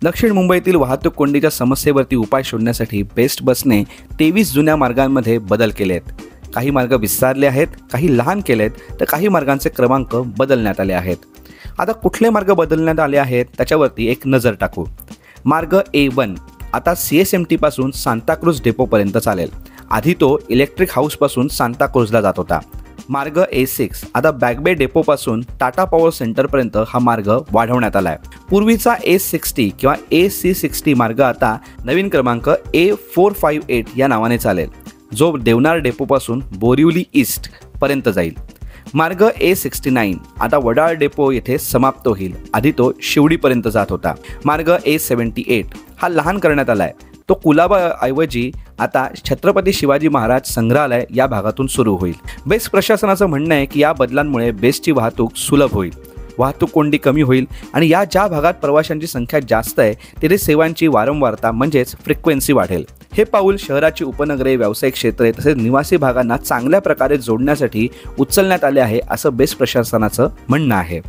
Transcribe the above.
दक्षिण मुंबईतील वाहतूक कोंडीच्या समस्येवरती उपाय शोधण्यासाठी बेस्ट बसने 23 जुन्या मार्गांमध्ये बदल केले आहेत. काही मार्ग विस्तारले आहेत, काही लहान केलेत, तर काही मार्गांचे क्रमांक बदलण्यात आले आहेत. आता कुठले मार्ग बदलण्यात आले आहेत त्याच्यावरती एक नजर टाकू. मार्ग A1 आता CSMT पासून सांताक्रूझ डेपोपर्यंत चालेल. आधी तो इलेक्ट्रिक हाऊसपासून सांताक्रूझला जात होता. मार्ग A6 आता बॅकबे डेपोपासून टाटा पॉवर सेंटरपर्यंत हा मार्ग वाढवण्यात आला आहे. पूर्वीचा A60 किंवा AC60 मार्ग आता नवीन क्रमांक A458 या नावाने चालेल, जो देवनार डेपोपासून बोरिवली ईस्ट पर्यंत जाईल. मार्ग A69 आता वडाळ डेपो येथे समाप्त होईल. आधी तो शिवडीपर्यंत जात होता. मार्ग A78 हा लहान करण्यात आला आहे. तो कुलाबा ऐवजी आता छत्रपती शिवाजी महाराज संग्रहालय या भागातून सुरू होईल. बेस्ट प्रशासनाचं म्हणणं आहे की या बदलांमुळे बेस्टची वाहतूक सुलभ होईल, वाहतूक कोंडी कमी होईल आणि ज्या भागात प्रवाशांची संख्या जास्त आहे तिथे सेवांची वारंवारता म्हणजेच फ्रिक्वेन्सी वाढेल. हे पाऊल शहराची उपनगरे, व्यावसायिक क्षेत्रे तसेच निवासी भागांना चांगल्या प्रकारे जोडण्यासाठी उचलण्यात आले आहे, असं बेस्ट प्रशासनाचं म्हणणं आहे.